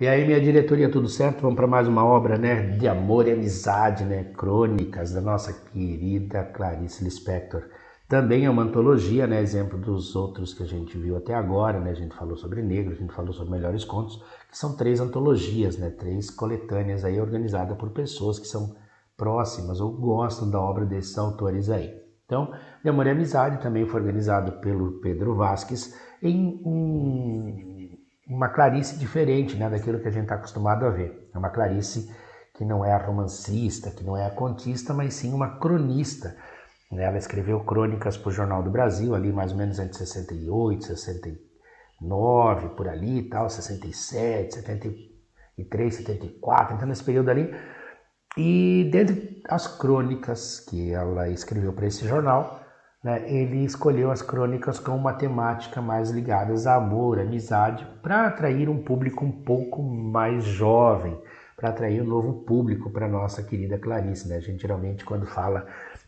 E aí, minha diretoria, tudo certo? Vamos para mais uma obra, né? De amor e amizade, né? Crônicas da nossa querida Clarice Lispector. Também é uma antologia, né? Exemplo dos outros que a gente viu até agora, né? A gente falou sobre Negro, a gente falou sobre Melhores Contos, que são 3 antologias, né? 3 coletâneas aí organizadas por pessoas que são próximas ou gostam da obra desses autores aí. Então, De Amor e Amizade também foi organizado pelo Pedro Vasques em uma Clarice diferente, né, daquilo que a gente está acostumado a ver. É uma Clarice que não é a romancista, que não é a contista, mas sim uma cronista. Ela escreveu crônicas para o Jornal do Brasil, ali mais ou menos entre 68, 69, por ali e tal, 67, 73, 74, então nesse período ali. E dentre as crônicas que ela escreveu para esse jornal, né, ele escolheu as crônicas com uma temática mais ligadas a amor, amizade, para atrair um público um pouco mais jovem, para atrair um novo público para a nossa querida Clarice. Né? A gente geralmente, quando fala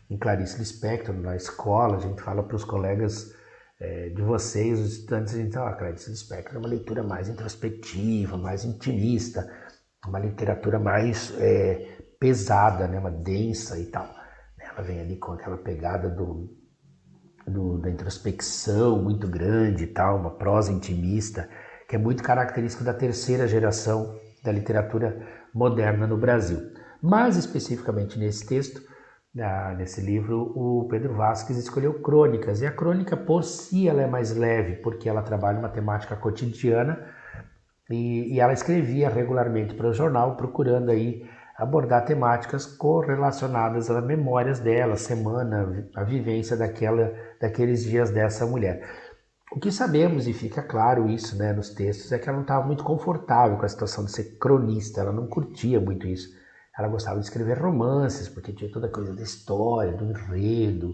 em Clarice Lispector na escola, a gente fala para os colegas de vocês, os estudantes, então, a Clarice Lispector é uma leitura mais introspectiva, mais intimista, uma literatura mais pesada, né, uma densa e tal. Ela vem ali com aquela pegada da introspecção muito grande e tal, uma prosa intimista, que é muito característico da terceira geração da literatura moderna no Brasil. Mais especificamente nesse texto, nesse livro, o Pedro Vasques escolheu crônicas, e a crônica por si ela é mais leve, porque ela trabalha uma temática cotidiana, e ela escrevia regularmente para o jornal, procurando aí abordar temáticas correlacionadas às memórias dela, a semana, a vivência daqueles dias dessa mulher. O que sabemos, e fica claro isso, né, nos textos, é que ela não estava muito confortável com a situação de ser cronista, ela não curtia muito isso. Ela gostava de escrever romances, porque tinha toda a coisa da história, do enredo,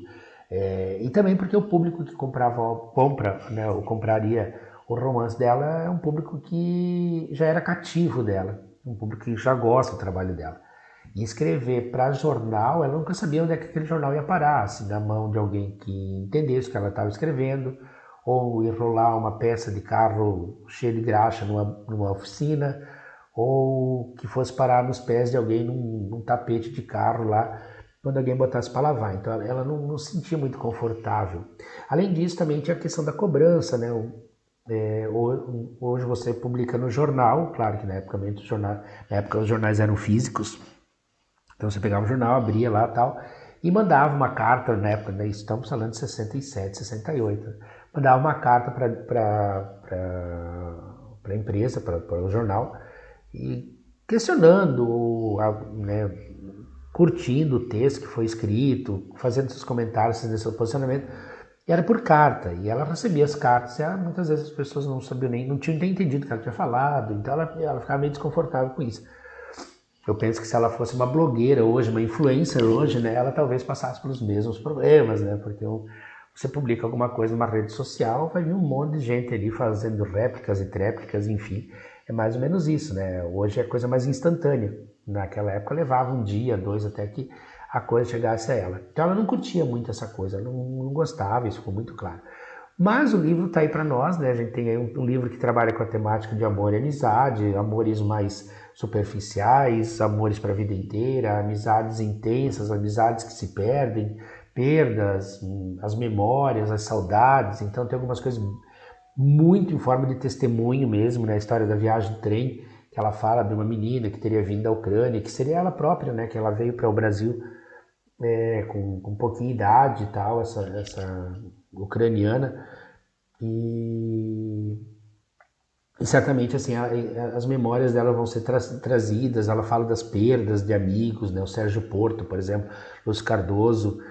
e também porque o público que compra, né, ou compraria o romance dela é um público que já era cativo dela, um público que já gosta do trabalho dela. E escrever para jornal, ela nunca sabia onde é que aquele jornal ia parar, se na mão de alguém que entendesse o que ela estava escrevendo, ou enrolar uma peça de carro cheia de graxa numa oficina, ou que fosse parar nos pés de alguém num tapete de carro lá, quando alguém botasse para lavar. Então ela não se sentia muito confortável. Além disso, também tinha a questão da cobrança, né? Hoje você publica no jornal, claro que na época os jornais eram físicos, então você pegava o jornal, abria lá e tal, e mandava uma carta, na época, né, estamos falando de 67, 68, mandava uma carta para a empresa, para o jornal, e questionando, né, curtindo o texto que foi escrito, fazendo seus comentários, fazendo seu posicionamento. E era por carta, e ela recebia as cartas, e muitas vezes as pessoas não sabiam não tinham nem entendido o que ela tinha falado, então ela ficava meio desconfortável com isso. Eu penso que se ela fosse uma blogueira hoje, uma influencer hoje, né, ela talvez passasse pelos mesmos problemas, né, porque você publica alguma coisa numa rede social, vai vir um monte de gente ali fazendo réplicas e tréplicas, enfim, é mais ou menos isso, né, hoje é coisa mais instantânea, naquela época levava um dia, 2, até que a coisa chegasse a ela. Então ela não curtia muito essa coisa, ela não gostava, isso ficou muito claro. Mas o livro está aí para nós, né? A gente tem aí um livro que trabalha com a temática de amor e amizade, amores mais superficiais, amores para a vida inteira, amizades intensas, amizades que se perdem, perdas, as memórias, as saudades. Então tem algumas coisas muito em forma de testemunho mesmo, né? A história da viagem de trem, que ela fala de uma menina que teria vindo da Ucrânia, que seria ela própria, né? Que ela veio para o Brasil com pouquinha idade e tal, essa ucraniana, e certamente assim as memórias dela vão ser trazidas. Ela fala das perdas de amigos, né? O Sérgio Porto, por exemplo, Lúcio Cardoso,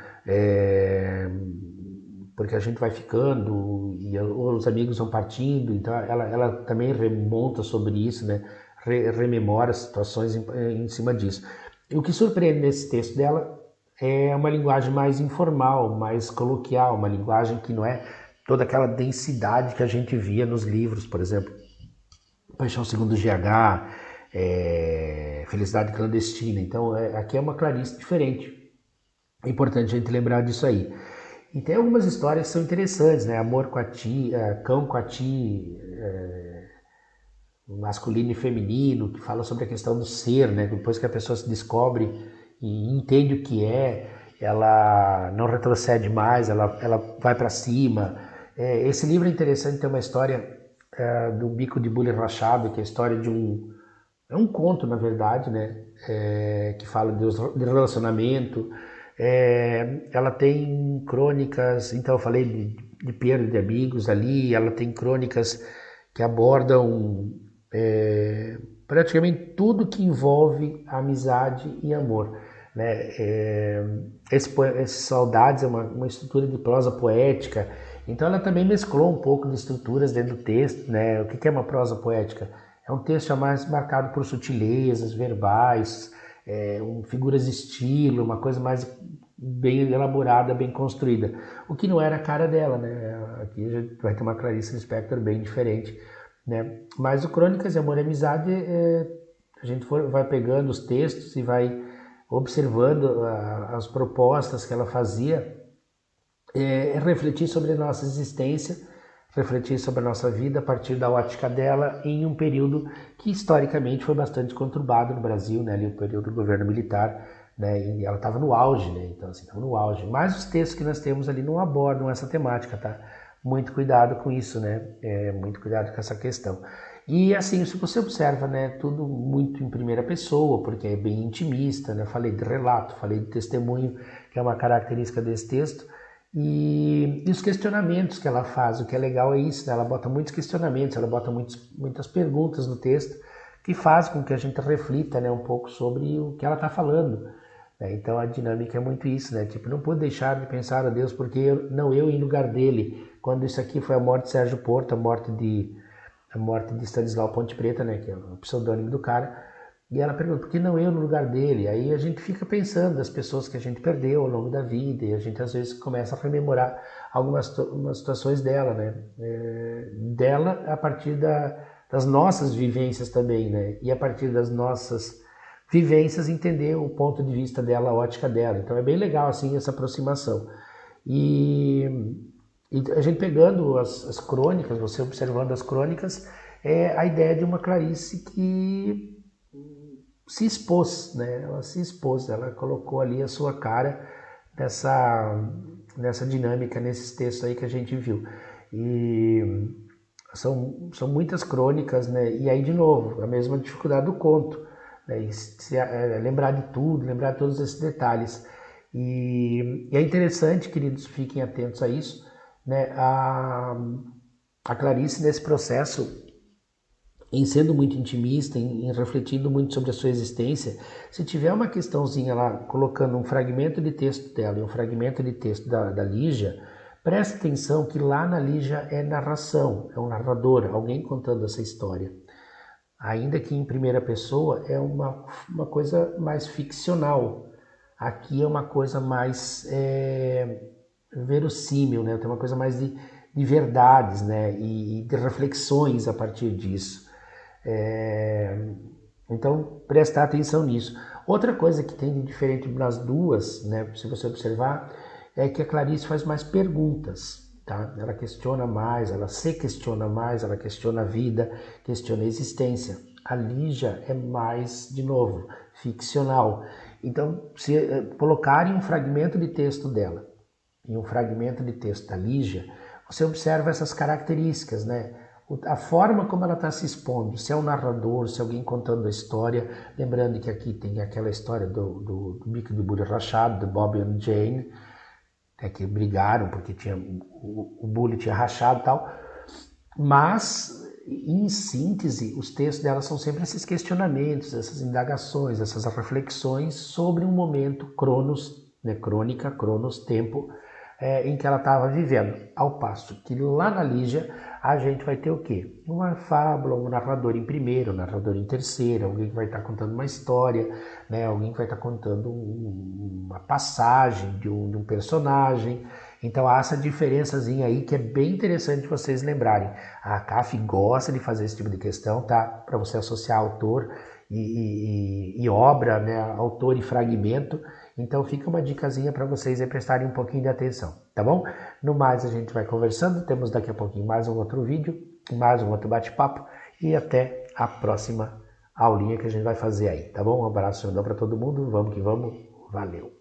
porque a gente vai ficando e os amigos vão partindo, então ela também remonta sobre isso, né? Rememora situações em cima disso. E o que surpreende nesse texto dela é uma linguagem mais informal, mais coloquial, uma linguagem que não é toda aquela densidade que a gente via nos livros, por exemplo, Paixão Segundo GH, Felicidade Clandestina. Então aqui é uma Clarice diferente. É importante a gente lembrar disso aí. E tem algumas histórias que são interessantes, né? Amor com a Ti, Cão com a Ti, masculino e feminino, que fala sobre a questão do ser, né? Depois que a pessoa se descobre e entende o que é, ela não retrocede mais, ela vai para cima. Esse livro é interessante, tem uma história do Bico de Bule Rachado, que é a história de é um conto, na verdade, né? Que fala de relacionamento. Ela tem crônicas, então eu falei de perda de amigos ali, ela tem crônicas que abordam praticamente tudo que envolve amizade e amor. Né? Esse Saudades é uma estrutura de prosa poética, então ela também mesclou um pouco de estruturas dentro do texto. Né? O que é uma prosa poética? É um texto mais marcado por sutilezas verbais, figuras de estilo, uma coisa mais bem elaborada, bem construída. O que não era a cara dela, né? Aqui a gente vai ter uma Clarice Lispector bem diferente, né? Mas o Crônicas de Amor e Amizade, a gente vai pegando os textos e vai observando as propostas que ela fazia, refletir sobre a nossa existência, refletir sobre a nossa vida a partir da ótica dela em um período que historicamente foi bastante conturbado no Brasil, né? Ali o período do governo militar, né? E ela estava no auge, né? Então assim, estava no auge. Mas os textos que nós temos ali não abordam essa temática, tá? Muito cuidado com isso, né? Muito cuidado com essa questão. E assim, se você observa, né, tudo muito em primeira pessoa, porque é bem intimista, né? Falei de relato, falei de testemunho, que é uma característica desse texto. E os questionamentos que ela faz, o que é legal é isso, né? Ela bota muitos questionamentos, ela bota muitas perguntas no texto que faz com que a gente reflita, né, um pouco sobre o que ela está falando. Né? Então a dinâmica é muito isso, né? Tipo, não pude deixar de pensar a Deus porque eu em lugar dele, quando isso aqui foi a morte de Sérgio Porto, a morte de Stanislau Ponte Preta, né, que é o pseudônimo do cara. E ela pergunta, por que não eu no lugar dele? Aí a gente fica pensando das pessoas que a gente perdeu ao longo da vida, e a gente às vezes começa a rememorar algumas situações dela, né? Dela a partir das nossas vivências também, né? E a partir das nossas vivências entender o ponto de vista dela, a ótica dela. Então é bem legal assim essa aproximação. E a gente pegando as crônicas, você observando as crônicas, a ideia de uma Clarice que se expôs, né? Ela se expôs, ela colocou ali a sua cara nessa dinâmica, nesses textos aí que a gente viu. E são muitas crônicas, né? E aí, de novo, a mesma dificuldade do conto, né? Lembrar de tudo, lembrar de todos esses detalhes. E é interessante, queridos, fiquem atentos a isso, né? A Clarice, nesse processo, em sendo muito intimista, em refletindo muito sobre a sua existência, se tiver uma questãozinha lá, colocando um fragmento de texto dela e um fragmento de texto da Lígia, preste atenção que lá na Lígia é narração, é um narrador, alguém contando essa história. Ainda que em primeira pessoa é uma coisa mais ficcional. Aqui é uma coisa mais verossímil, né? Tem uma coisa mais de verdades, né? E de reflexões a partir disso. Então, prestar atenção nisso. Outra coisa que tem de diferente nas duas, né, se você observar, é que a Clarice faz mais perguntas. Tá? Ela questiona mais, ela se questiona mais, ela questiona a vida, questiona a existência. A Lígia é mais, de novo, ficcional. Então, se colocarem um fragmento de texto dela e um fragmento de texto da Lígia, você observa essas características, né? A forma como ela está se expondo, se é um narrador, se é alguém contando a história, lembrando que aqui tem aquela história do Bico de Bule Rachado, do Bob e Jane, que brigaram porque o Bule tinha rachado e tal, mas, em síntese, os textos dela são sempre esses questionamentos, essas indagações, essas reflexões sobre um momento cronos, né, crônica, cronos, tempo, em que ela estava vivendo. Ao passo que lá na Lígia a gente vai ter o quê? Uma fábula, um narrador em primeira, um narrador em terceira, alguém que vai estar contando uma história, né? Alguém que vai estar contando uma passagem de um personagem. Então há essa diferençazinha aí que é bem interessante vocês lembrarem. A CAF gosta de fazer esse tipo de questão, tá? Para você associar autor e obra, né? Autor e fragmento. Então fica uma dicasinha para vocês aí prestarem um pouquinho de atenção, tá bom? No mais a gente vai conversando, temos daqui a pouquinho mais um outro vídeo, mais um outro bate-papo e até a próxima aulinha que a gente vai fazer aí, tá bom? Um abraço para todo mundo, vamos que vamos, valeu!